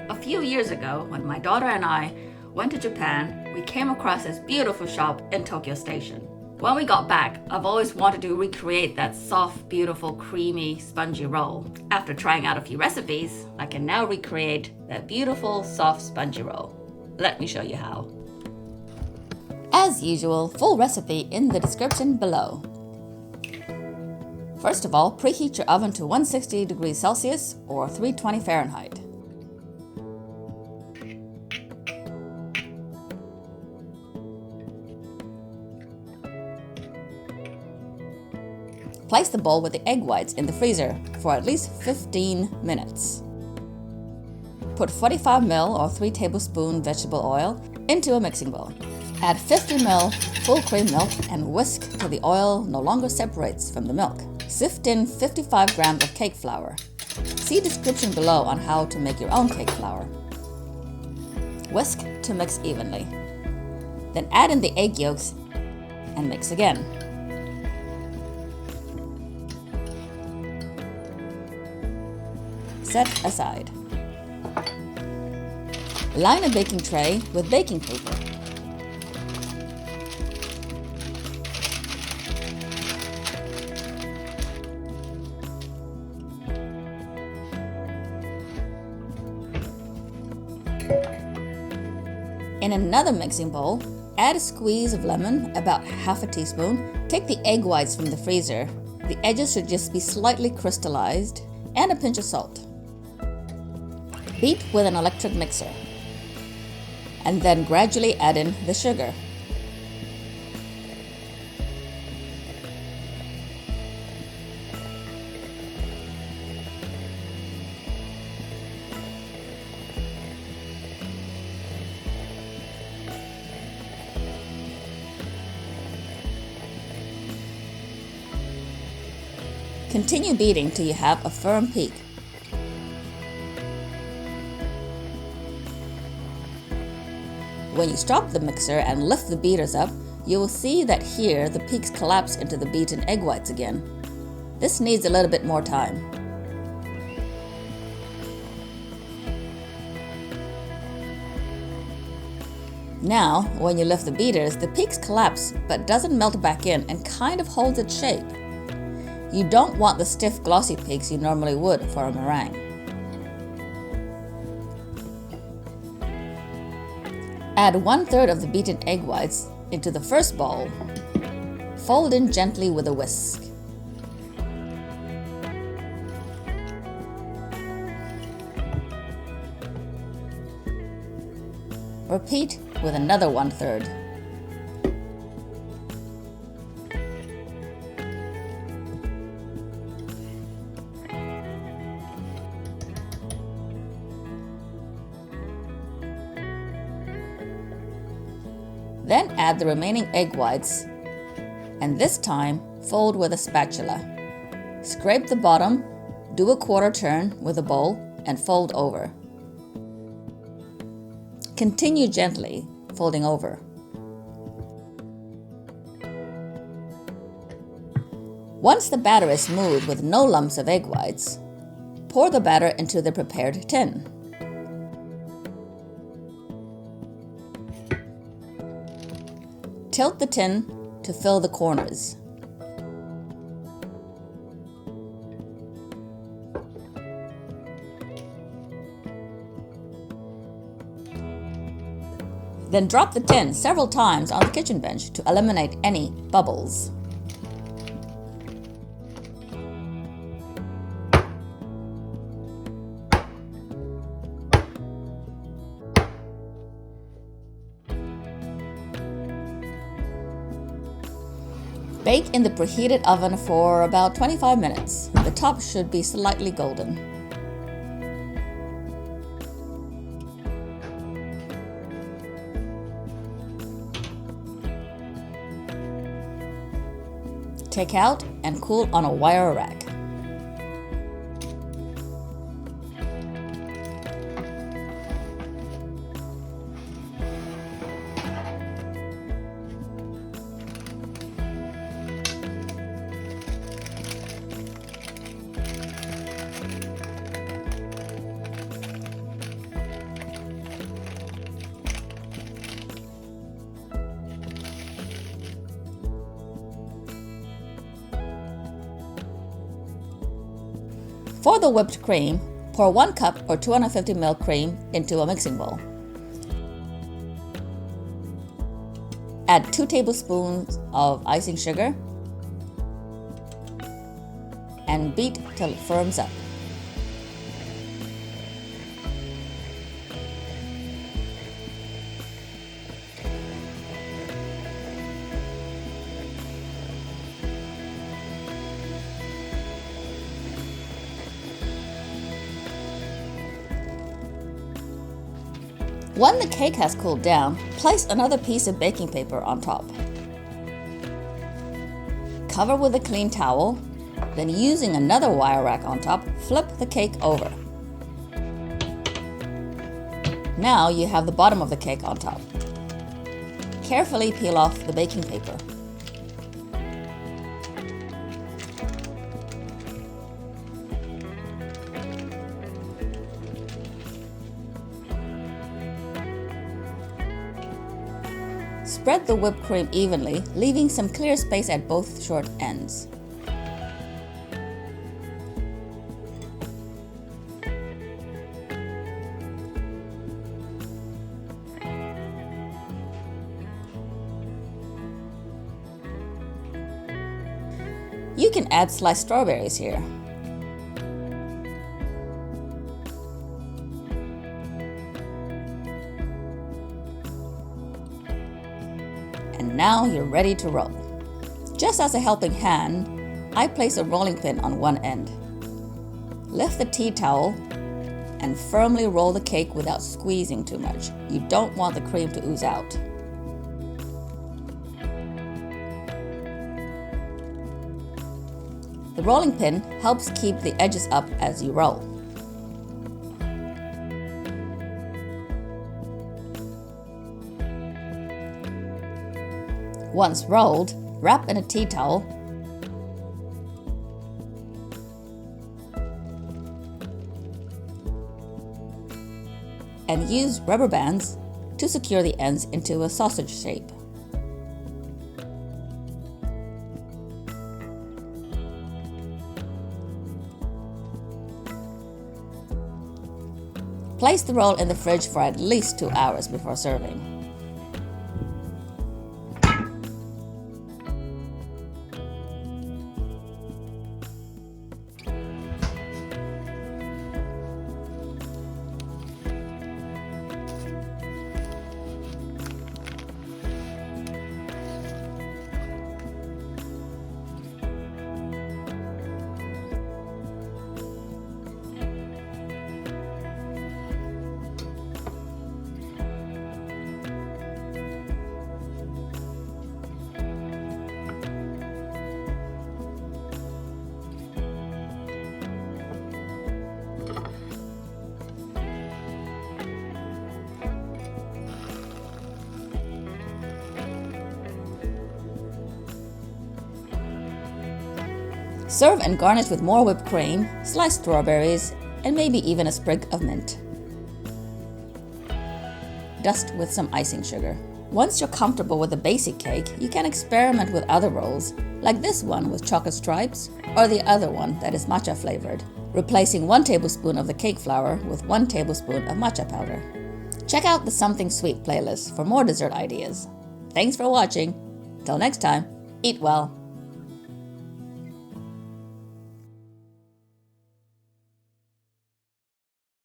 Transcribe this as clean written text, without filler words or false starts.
A few years ago, when my daughter and I went to Japan, we came across this beautiful shop in Tokyo Station. When we got back, I've always wanted to recreate that soft, beautiful, creamy, spongy roll. After trying out a few recipes, I can now recreate that beautiful, soft, spongy roll. Let me show you how. As usual, full recipe in the description below. First of all, preheat your oven to 160 degrees Celsius or 320 Fahrenheit. Place the bowl with the egg whites in the freezer for at least 15 minutes. Put 45 ml or 3 tablespoon vegetable oil into a mixing bowl. Add 50 ml full cream milk and whisk till the oil no longer separates from the milk. Sift in 55 grams of cake flour. See description below on how to make your own cake flour. Whisk to mix evenly. Then add in the egg yolks and mix again. Set aside. Line a baking tray with baking paper. In another mixing bowl, add a squeeze of lemon, about half a teaspoon. Take the egg whites from the freezer. The edges should just be slightly crystallized, and a pinch of salt. Beat with an electric mixer, and then gradually add in the sugar. Continue beating till you have a firm peak. When you stop the mixer and lift the beaters up, you will see that here the peaks collapse into the beaten egg whites again. This needs a little bit more time. Now, when you lift the beaters, the peaks collapse but doesn't melt back in and kind of holds its shape. You don't want the stiff glossy peaks you normally would for a meringue. Add 1/3 of the beaten egg whites into the first bowl. Fold in gently with a whisk. Repeat with another 1/3. Then add the remaining egg whites, and this time fold with a spatula. Scrape the bottom, do a quarter turn with a bowl, and fold over. Continue gently, folding over. Once the batter is smooth with no lumps of egg whites, pour the batter into the prepared tin. Tilt the tin to fill the corners. Then drop the tin several times on the kitchen bench to eliminate any bubbles. Bake in the preheated oven for about 25 minutes. The top should be slightly golden. Take out and cool on a wire rack. For the whipped cream, pour 1 cup or 250 ml cream into a mixing bowl. Add 2 tablespoons of icing sugar and beat till it firms up. When the cake has cooled down, place another piece of baking paper on top. Cover with a clean towel, then using another wire rack on top, flip the cake over. Now you have the bottom of the cake on top. Carefully peel off the baking paper. Spread the whipped cream evenly, leaving some clear space at both short ends. You can add sliced strawberries here. And now you're ready to roll. Just as a helping hand, I place a rolling pin on one end. Lift the tea towel and firmly roll the cake without squeezing too much. You don't want the cream to ooze out. The rolling pin helps keep the edges up as you roll. Once rolled, wrap in a tea towel and use rubber bands to secure the ends into a sausage shape. Place the roll in the fridge for at least 2 hours before serving. Serve and garnish with more whipped cream, sliced strawberries, and maybe even a sprig of mint. Dust with some icing sugar. Once you're comfortable with the basic cake, you can experiment with other rolls, like this one with chocolate stripes, or the other one that is matcha flavored, replacing 1 tablespoon of the cake flour with 1 tablespoon of matcha powder. Check out the Something Sweet playlist for more dessert ideas. Thanks for watching. Till next time, eat well.